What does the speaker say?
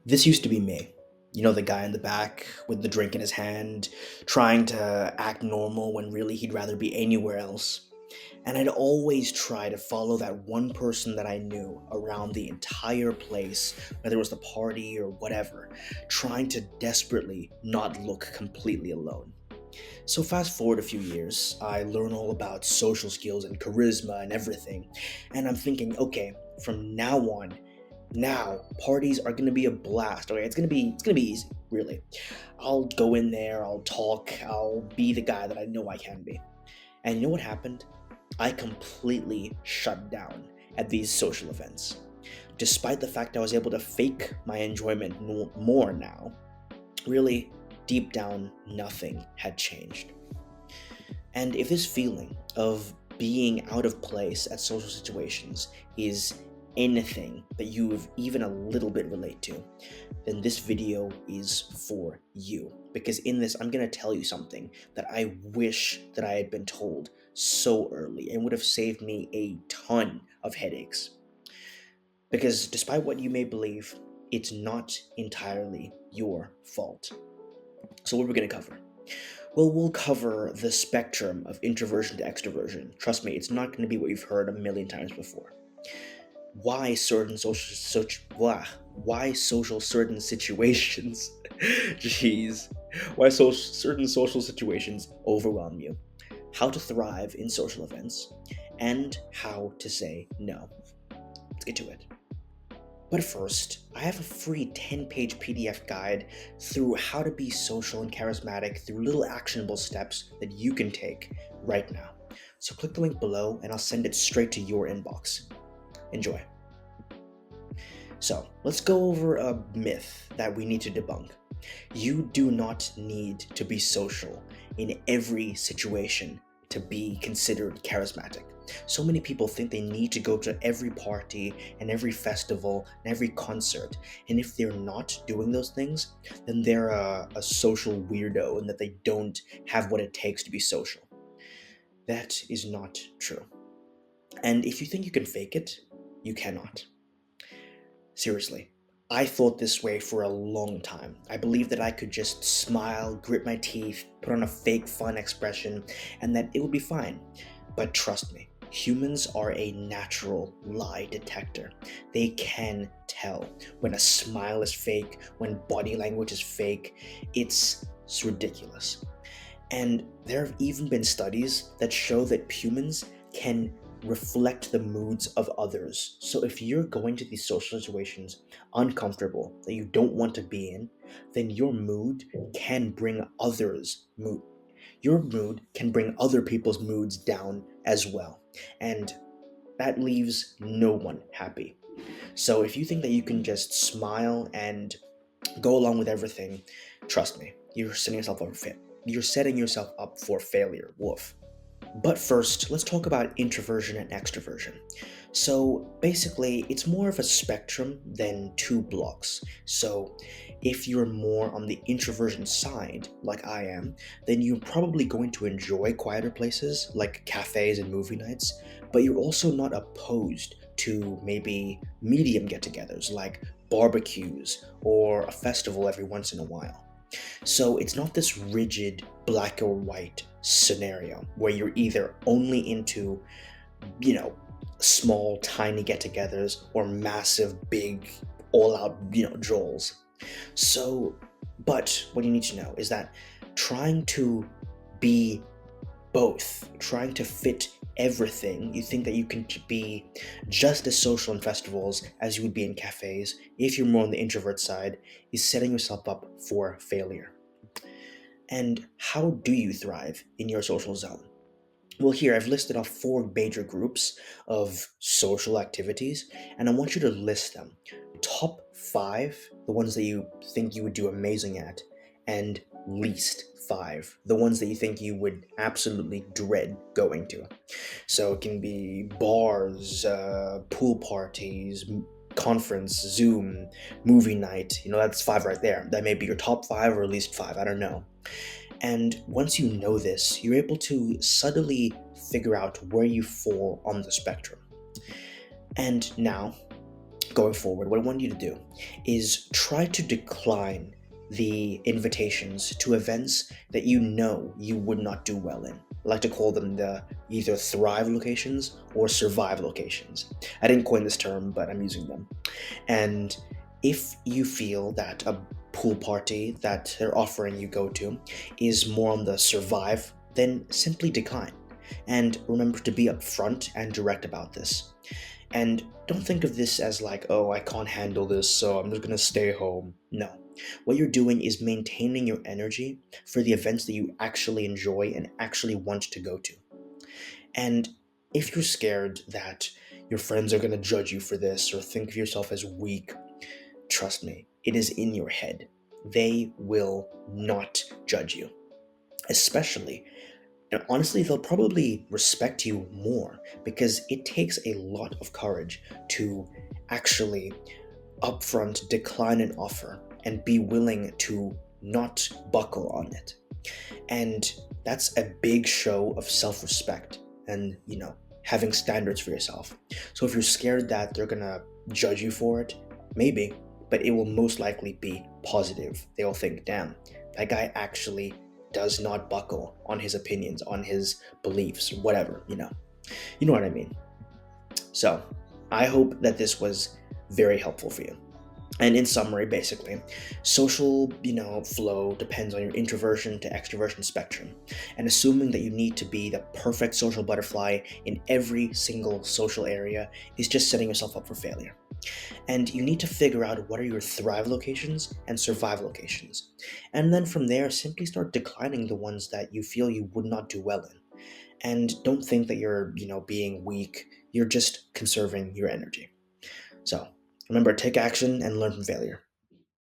This used to be me. You know, the guy in the back with the drink in his hand, trying to act normal when really he'd rather be anywhere else. And I'd always try to follow that one person that I knew around the entire place, whether it was the party or whatever, trying to desperately not look completely alone. So, fast forward a few years, I learn all about social skills and charisma and everything, and I'm thinking, okay, from now on, now parties are gonna be a blast. Okay, it's gonna be easy, really. I'll go in there, I'll talk, I'll be the guy that I know I can be. And you know what happened? I completely shut down at these social events. Despite the fact I was able to fake my enjoyment more now, really, deep down, nothing had changed. And if this feeling of being out of place at social situations is anything that you have even a little bit relate to, then this video is for you. Because in this, I'm going to tell you something that I wish that I had been told so early and would have saved me a ton of headaches. Because despite what you may believe, it's not entirely your fault. So, what we're going to cover? Well, we'll cover the spectrum of introversion to extroversion. Trust me, it's not going to be what you've heard a million times before. Why certain social why social certain situations jeez why certain social situations overwhelm you, how to thrive in social events, and how to say no. Let's get to it. But first, I have a free 10-page PDF guide through how to be social and charismatic through little actionable steps that you can take right now. So click the link below and I'll send it straight to your inbox. Enjoy. So, let's go over a myth that we need to debunk. You do not need to be social in every situation to be considered charismatic. So many people think they need to go to every party and every festival and every concert, and if they're not doing those things, then they're a social weirdo and that they don't have what it takes to be social. That is not true. And if you think you can fake it, you cannot. Seriously, I thought this way for a long time. I believed that I could just smile, grit my teeth, put on a fake fun expression, and that it would be fine. But trust me, humans are a natural lie detector. They can tell when a smile is fake, when body language is fake. It's ridiculous. And there have even been studies that show that humans can reflect the moods of others. So if you're going to these social situations uncomfortable that you don't want to be in, then your mood can bring others' mood. Your mood can bring other people's moods down as well. And that leaves no one happy. So if you think that you can just smile and go along with everything, trust me, you're setting yourself up for failure. Woof. But first, let's talk about introversion and extroversion. So basically, it's more of a spectrum than two blocks. So if you're more on the introversion side, like I am, then you're probably going to enjoy quieter places like cafes and movie nights, but you're also not opposed to maybe medium get togethers like barbecues or a festival every once in a while. So it's not this rigid black or white scenario where you're either only into, you know, small, tiny get togethers or massive, big, all out, jolts. So, but what you need to know is that trying to be both, trying to fit everything, you think that you can be just as social in festivals as you would be in cafes, if you're more on the introvert side, is setting yourself up for failure. And how do you thrive in your social zone? Well, here I've listed off four major groups of social activities, and I want you to list them. Top five, the ones that you think you would do amazing at, and least five, the ones that you think you would absolutely dread going to. So it can be bars, pool parties, conference, Zoom, movie night. That's five right there. That may be your top five or at least five. I don't know. And once you know this, you're able to subtly figure out where you fall on the spectrum. And now, going forward, what I want you to do is try to decline the invitations to events that you know you would not do well in. I like to call them the either thrive locations or survive locations. I didn't coin this term, but I'm using them. And if you feel that a pool party that they're offering you go to is more on the survive, then simply decline. And remember to be upfront and direct about this. And don't think of this as like, oh, I can't handle this, so I'm just gonna stay home. No. What you're doing is maintaining your energy for the events that you actually enjoy and actually want to go to. And if you're scared that your friends are gonna judge you for this or think of yourself as weak, trust me, it is in your head. They will not judge you. Especially, and honestly, they'll probably respect you more because it takes a lot of courage to actually upfront decline an offer and be willing to not buckle on it. And that's a big show of self respect and, having standards for yourself. So if you're scared that they're gonna judge you for it, maybe, but it will most likely be positive. They'll think, damn, that guy actually does not buckle on his opinions, on his beliefs, whatever, You know what I mean? So I hope that this was very helpful for you. And in summary, basically, social, flow depends on your introversion to extroversion spectrum. And assuming that you need to be the perfect social butterfly in every single social area is just setting yourself up for failure. And you need to figure out what are your thrive locations and survive locations. And then from there, simply start declining the ones that you feel you would not do well in. And don't think that you're, being weak. You're just conserving your energy. So remember, take action and learn from failure.